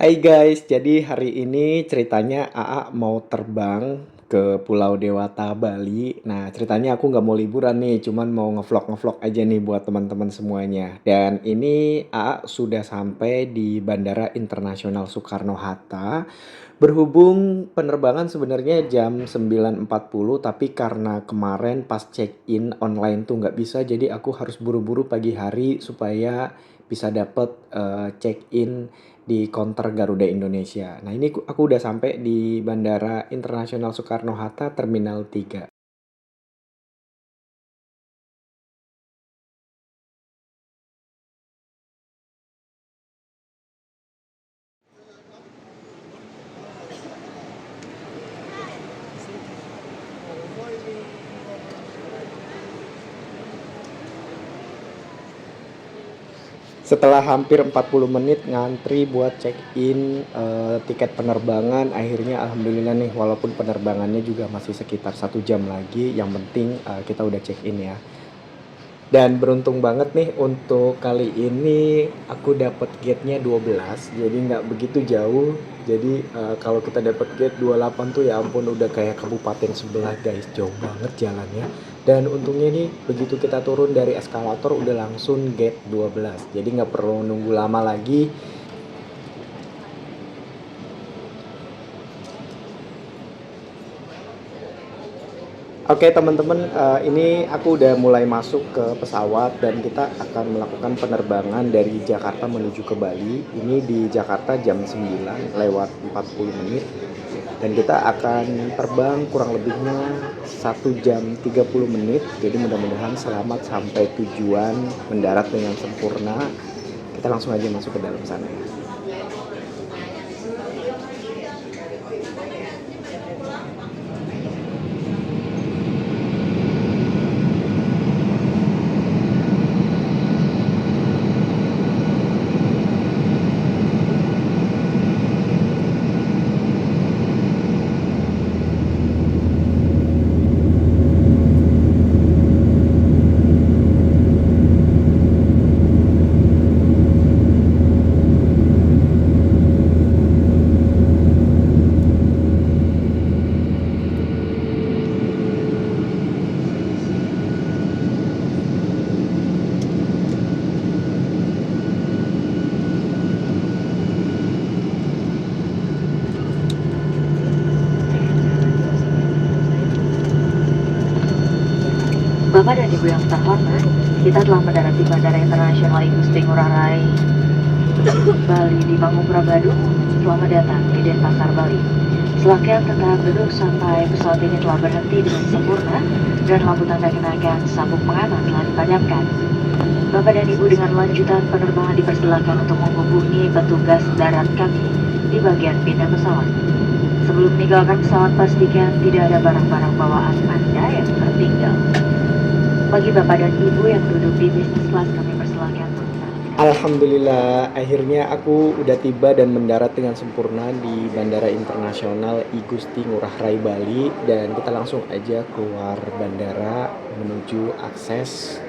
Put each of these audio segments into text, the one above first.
Hai guys, jadi hari ini ceritanya AA mau terbang ke Pulau Dewata, Bali. Nah, ceritanya aku nggak mau liburan nih, cuman mau ngevlog-ngevlog aja nih buat teman-teman semuanya. Dan ini AA sudah sampai di Bandara Internasional Soekarno-Hatta. Berhubung penerbangan sebenarnya jam 9.40, tapi karena kemarin pas check-in online tuh nggak bisa, jadi aku harus buru-buru pagi hari supaya bisa dapet check-in di counter Garuda Indonesia. Nah, ini aku udah sampai di Bandara Internasional Soekarno-Hatta Terminal 3. Setelah hampir 40 menit ngantri buat check-in tiket penerbangan, akhirnya alhamdulillah nih, walaupun penerbangannya juga masih sekitar 1 jam lagi, yang penting kita udah check-in ya. Dan beruntung banget nih untuk kali ini aku dapat gate-nya 12, jadi nggak begitu jauh. Jadi kalau kita dapat gate 28 tuh ya ampun udah kayak kabupaten sebelah guys, jauh banget jalannya. Dan untungnya nih begitu kita turun dari eskalator udah langsung gate 12, jadi nggak perlu nunggu lama lagi. Oke teman-teman, ini aku udah mulai masuk ke pesawat dan kita akan melakukan penerbangan dari Jakarta menuju ke Bali. Ini di Jakarta jam 9 lewat 40 menit. Dan kita akan terbang kurang lebihnya 1 jam 30 menit. Jadi mudah-mudahan selamat sampai tujuan, mendarat dengan sempurna. Kita langsung aja masuk ke dalam sana ya. Bapak dan Ibu yang terhormat, kita telah mendarat di Bandara Internasional Igusti Ngurah Rai Bali di Mangupra Badung. Selamat datang di Denpasar, Bali. Silakan tetap duduk sampai pesawat ini telah berhenti dengan sempurna dan lampu tanda kenakan sabuk pengaman telah dipadamkan. Bapak dan Ibu dengan lanjutan penerbangan dipersilakan untuk menghubungi petugas darat kami di bagian pindah pesawat. Sebelum meninggalkan pesawat, pastikan tidak ada barang-barang bawaan Anda yang tertinggal. Bagi Bapak dan Ibu yang duduk di bisnis class, kami persilakan Alhamdulillah, akhirnya aku udah tiba dan mendarat dengan sempurna di Bandara Internasional I Gusti Ngurah Rai Bali, dan kita langsung aja keluar bandara menuju akses.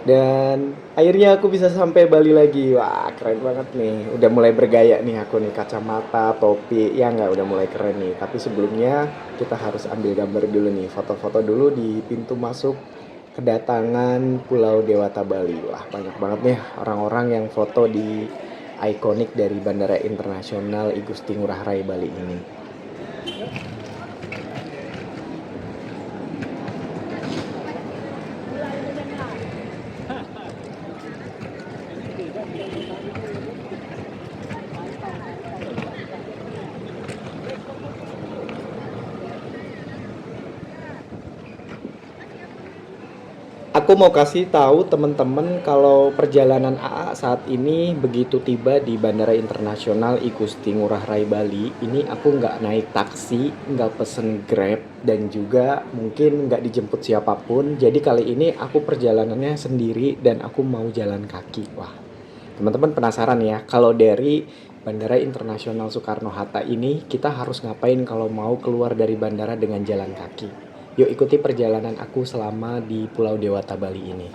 Dan akhirnya aku bisa sampai Bali lagi. Wah, keren banget nih. Udah mulai bergaya nih aku nih, kacamata, topi. Ya nggak, udah mulai keren nih. Tapi sebelumnya kita harus ambil gambar dulu nih, foto-foto dulu di pintu masuk kedatangan Pulau Dewata Bali. Wah, banyak banget nih orang-orang yang foto di ikonik dari Bandara Internasional I Gusti Ngurah Rai Bali ini. Aku aku mau kasih tahu teman-teman kalau perjalanan AA saat ini begitu tiba di Bandara Internasional I Gusti Ngurah Rai Bali, ini aku nggak naik taksi, nggak pesen Grab, dan juga mungkin nggak dijemput siapapun. Jadi kali ini aku perjalanannya sendiri dan aku mau jalan kaki. Wah, teman-teman penasaran ya, kalau dari Bandara Internasional Soekarno-Hatta ini kita harus ngapain kalau mau keluar dari bandara dengan jalan kaki? Yuk ikuti perjalanan aku selama di Pulau Dewata Bali ini.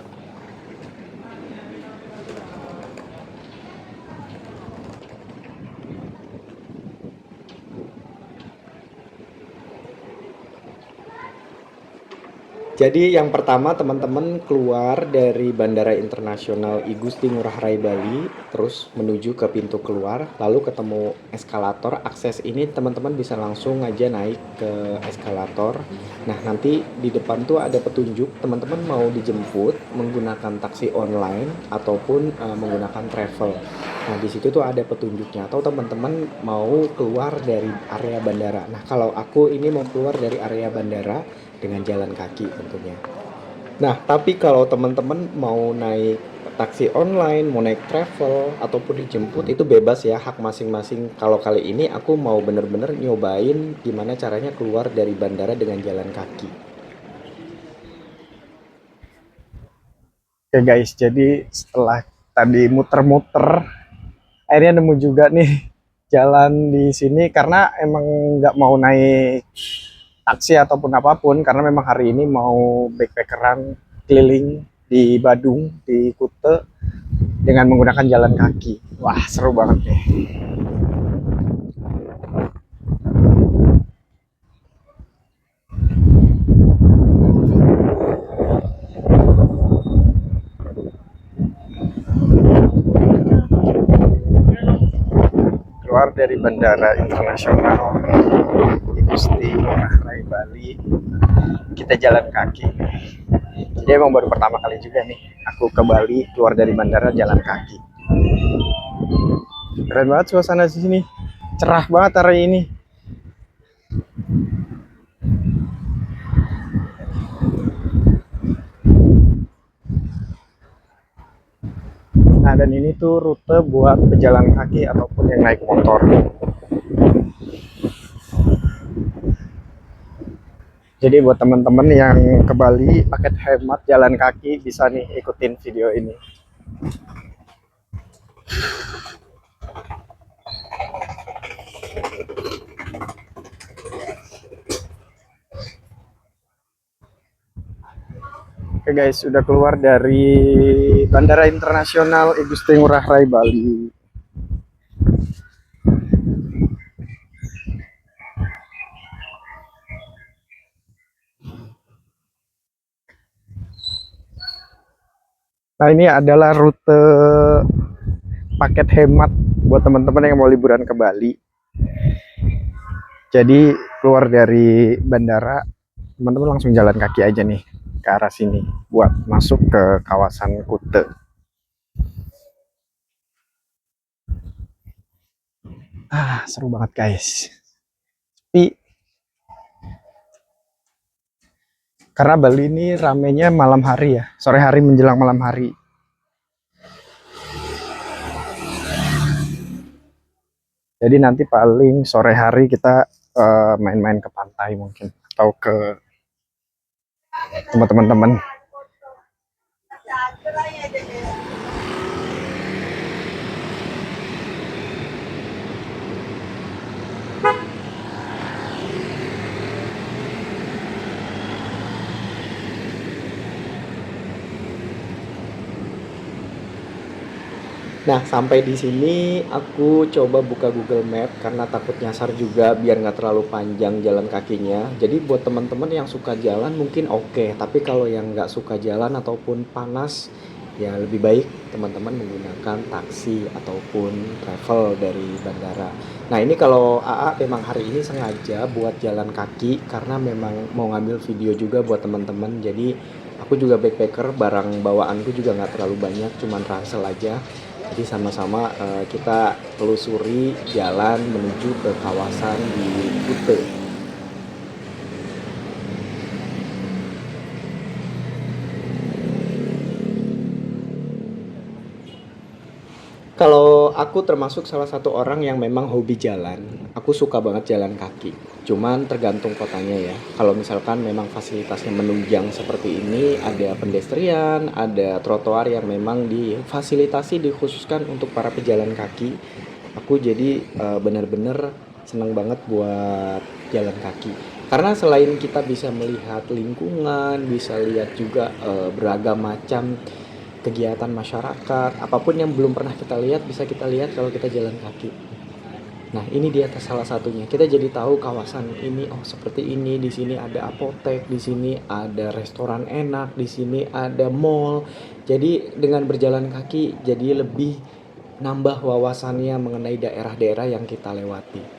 Jadi yang pertama teman-teman keluar dari Bandara Internasional I Gusti Ngurah Rai Bali, terus menuju ke pintu keluar, lalu ketemu eskalator. Akses ini teman-teman bisa langsung aja naik ke eskalator. Nah, nanti di depan tuh ada petunjuk, teman-teman mau dijemput menggunakan taksi online ataupun menggunakan travel. Nah, di situ tuh ada petunjuknya, atau teman-teman mau keluar dari area bandara. Nah, kalau aku ini mau keluar dari area bandara dengan jalan kaki tentunya. Nah, tapi kalau teman-teman mau naik taksi online, mau naik travel, ataupun dijemput itu bebas ya, hak masing-masing. Kalau kali ini aku mau bener-bener nyobain gimana caranya keluar dari bandara dengan jalan kaki. Oke guys, jadi setelah tadi muter-muter, akhirnya nemu juga nih jalan di sini karena emang nggak mau naik taksi ataupun apapun karena memang hari ini mau backpackeran keliling di Badung, di Kute dengan menggunakan jalan kaki. Wah, seru banget nih. Keluar dari Bandara Internasional I Gusti Ngurah Rai Bali, kita jalan kaki. Jadi emang baru pertama kali juga nih aku ke Bali keluar dari bandara jalan kaki. Keren banget suasana di sini. Cerah banget hari ini. Nah, dan ini tuh rute buat pejalan kaki ataupun yang naik motor. Jadi buat teman-teman yang ke Bali paket hemat jalan kaki bisa nih ikutin video ini. Oke guys, sudah keluar dari Bandara Internasional I Gusti Ngurah Rai Bali. Nah, ini adalah rute paket hemat buat teman-teman yang mau liburan ke Bali. Jadi keluar dari bandara, teman-teman langsung jalan kaki aja nih ke arah sini buat masuk ke kawasan Kute. Seru banget guys. Tapi karena Bali ini ramenya malam hari ya, sore hari menjelang malam hari. Jadi nanti paling sore hari kita main-main ke pantai mungkin atau ke tempat teman-teman. Nah, sampai di sini aku coba buka Google Map karena takut nyasar juga biar nggak terlalu panjang jalan kakinya. Jadi buat teman-teman yang suka jalan mungkin oke, tapi kalau yang nggak suka jalan ataupun panas, ya lebih baik teman-teman menggunakan taksi ataupun travel dari bandara. Nah, ini kalau AA memang hari ini sengaja buat jalan kaki karena memang mau ngambil video juga buat teman-teman. Jadi aku juga backpacker, barang bawaanku juga nggak terlalu banyak, cuman ransel aja. Jadi sama-sama kita telusuri jalan menuju ke kawasan di Kute. Kalau aku termasuk salah satu orang yang memang hobi jalan. Aku suka banget jalan kaki. Cuman tergantung kotanya ya. Kalau misalkan memang fasilitasnya menunjang seperti ini, ada pedestrian, ada trotoar yang memang difasilitasi dikhususkan untuk para pejalan kaki. Aku jadi bener-bener seneng banget buat jalan kaki. Karena selain kita bisa melihat lingkungan, bisa lihat juga beragam macam kegiatan masyarakat, apapun yang belum pernah kita lihat bisa kita lihat kalau kita jalan kaki. Nah, ini dia salah satunya. Kita jadi tahu kawasan ini, oh seperti ini, di sini ada apotek, di sini ada restoran enak, di sini ada mall. Jadi dengan berjalan kaki jadi lebih nambah wawasannya mengenai daerah-daerah yang kita lewati.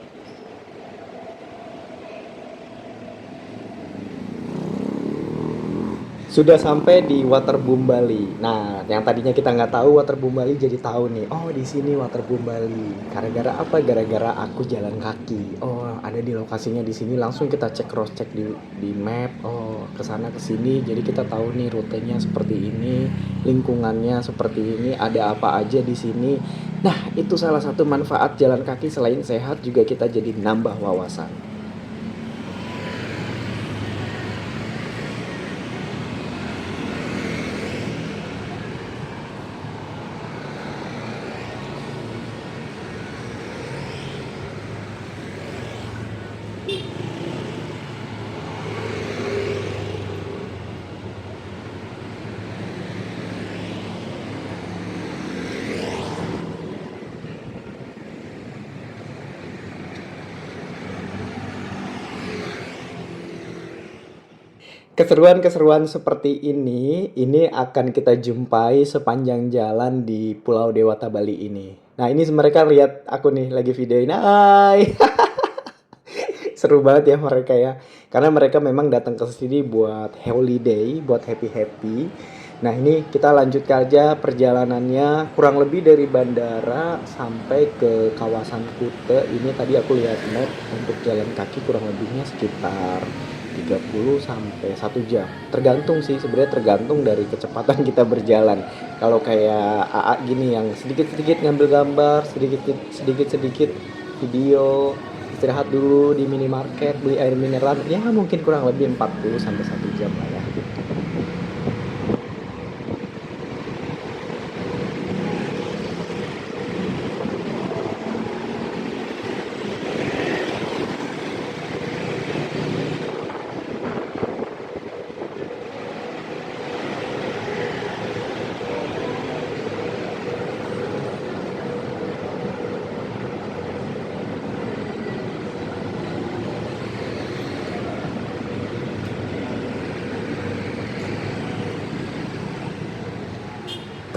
Sudah sampai di Waterboom Bali. Nah, yang tadinya kita nggak tahu Waterboom Bali jadi tahu nih. Oh, di sini Waterboom Bali. Gara-gara apa? Gara-gara aku jalan kaki. Oh, ada di lokasinya di sini. Langsung kita cek cross check di map. Oh, ke sana ke sini. Jadi kita tahu nih rutenya seperti ini, lingkungannya seperti ini, ada apa aja di sini. Nah, itu salah satu manfaat jalan kaki selain sehat juga kita jadi nambah wawasan. Keseruan-keseruan seperti ini akan kita jumpai sepanjang jalan di Pulau Dewata Bali ini. Nah, ini mereka lihat aku nih lagi videoin. Hai. Seru banget ya mereka ya. Karena mereka memang datang ke sini buat holiday, buat happy-happy. Nah, ini kita lanjut aja perjalanannya kurang lebih dari bandara sampai ke kawasan Kute. Ini tadi aku lihat map untuk jalan kaki kurang lebihnya sekitar 30 sampai 1 jam. Tergantung sih sebenarnya tergantung dari kecepatan kita berjalan. Kalau kayak AA gini yang sedikit-sedikit ngambil gambar, sedikit-sedikit video, istirahat dulu di minimarket, beli air mineral, ya mungkin kurang lebih 40 sampai 1 jam lah ya.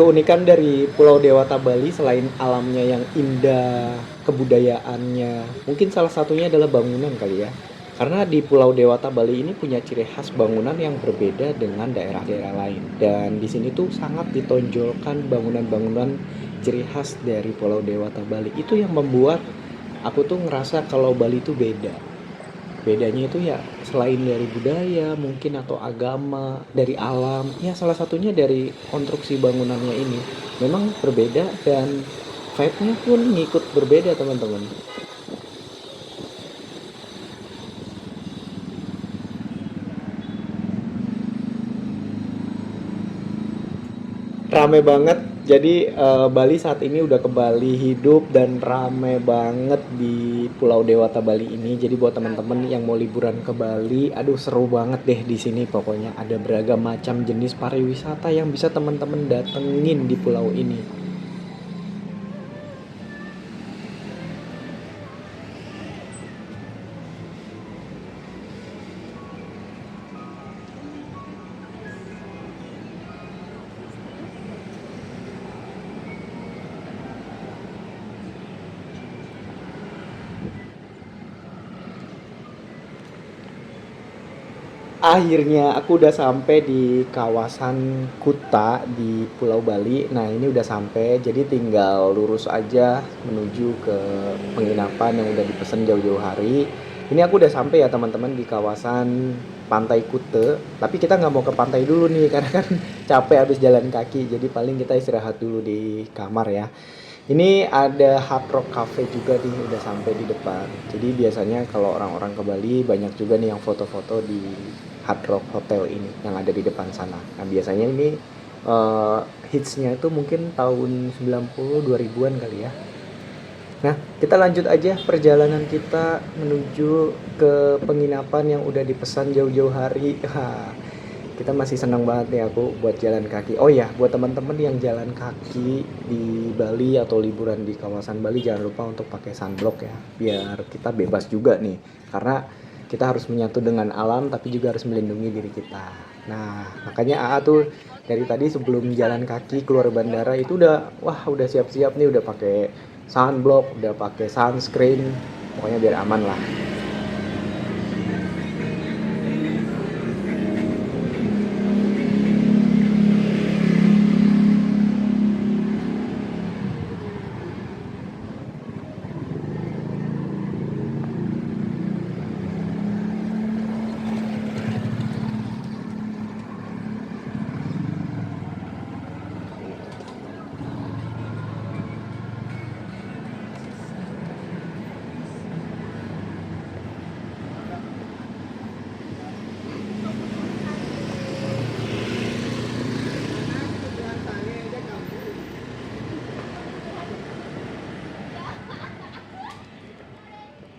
Keunikan dari Pulau Dewata Bali selain alamnya yang indah, kebudayaannya, mungkin salah satunya adalah bangunan kali ya. Karena di Pulau Dewata Bali ini punya ciri khas bangunan yang berbeda dengan daerah-daerah lain. Dan di sini tuh sangat ditonjolkan bangunan-bangunan ciri khas dari Pulau Dewata Bali. Itu yang membuat aku tuh ngerasa kalau Bali itu beda. Bedanya itu ya selain dari budaya mungkin atau agama, dari alam, ya salah satunya dari konstruksi bangunannya ini. Memang berbeda dan vibe-nya pun ngikut berbeda teman-teman. Rame banget. Jadi Bali saat ini udah kembali hidup dan rame banget di Pulau Dewata Bali ini. Jadi buat teman-teman yang mau liburan ke Bali, aduh seru banget deh di sini pokoknya. Ada beragam macam jenis pariwisata yang bisa teman-teman datengin di pulau ini. Akhirnya aku udah sampai di kawasan Kuta di Pulau Bali. Nah, ini udah sampai, jadi tinggal lurus aja menuju ke penginapan yang udah dipesan jauh-jauh hari. Ini aku udah sampai ya teman-teman di kawasan Pantai Kute. Tapi kita nggak mau ke pantai dulu nih karena kan capek habis jalan kaki. Jadi paling kita istirahat dulu di kamar ya. Ini ada Hard Rock Cafe juga nih, udah sampai di depan. Jadi biasanya kalau orang-orang ke Bali banyak juga nih yang foto-foto di Hard Rock Hotel ini yang ada di depan sana. Nah, biasanya ini eh, hitsnya itu mungkin tahun 90 2000-an kali ya. Nah, kita lanjut aja perjalanan kita menuju ke penginapan yang udah dipesan jauh-jauh hari. Kita masih senang banget nih aku buat jalan kaki. Oh ya, buat teman-teman yang jalan kaki di Bali atau liburan di kawasan Bali, jangan lupa untuk pakai sunblock ya, biar kita bebas juga nih. Karena kita harus menyatu dengan alam tapi juga harus melindungi diri kita. Nah, makanya AA tuh dari tadi sebelum jalan kaki keluar bandara itu udah siap-siap nih, udah pakai sunblock, udah pakai sunscreen, pokoknya biar aman lah.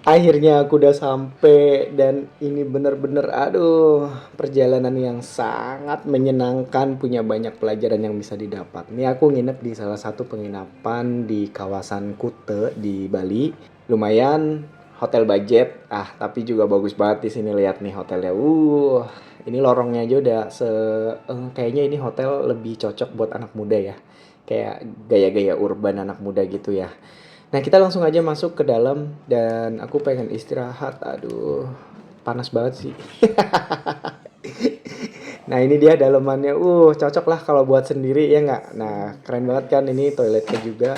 Akhirnya aku udah sampai dan ini bener-bener aduh, perjalanan yang sangat menyenangkan, punya banyak pelajaran yang bisa didapat. Ini aku nginep di salah satu penginapan di kawasan Kute di Bali. Lumayan hotel budget. Tapi juga bagus banget di sini, lihat nih hotelnya. Ini lorongnya aja udah kayaknya ini hotel lebih cocok buat anak muda ya. Kayak gaya-gaya urban anak muda gitu ya. Nah, kita langsung aja masuk ke dalam dan aku pengen istirahat. Aduh, panas banget sih. Nah, ini dia dalemannya. Cocok lah kalau buat sendiri ya nggak? Nah, keren banget kan ini toiletnya juga.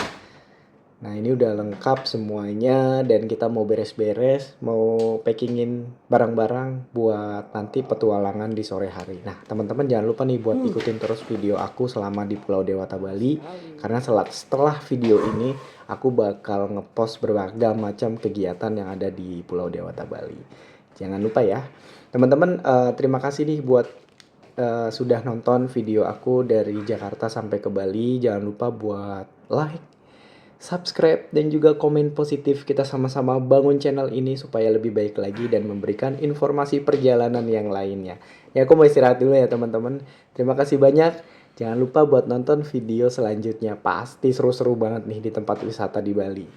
Nah, ini udah lengkap semuanya dan kita mau beres-beres, mau packingin barang-barang buat nanti petualangan di sore hari. Nah, teman-teman jangan lupa nih buat ikutin terus video aku selama di Pulau Dewata Bali, karena setelah video ini aku bakal ngepost berbagai macam kegiatan yang ada di Pulau Dewata Bali. Jangan lupa ya. Teman-teman, terima kasih nih buat sudah nonton video aku dari Jakarta sampai ke Bali. Jangan lupa buat like, subscribe, dan juga komen positif. Kita sama-sama bangun channel ini supaya lebih baik lagi dan memberikan informasi perjalanan yang lainnya. Ya, aku mau istirahat dulu ya teman-teman. Terima kasih banyak. Jangan lupa buat nonton video selanjutnya. Pasti seru-seru banget nih di tempat wisata di Bali.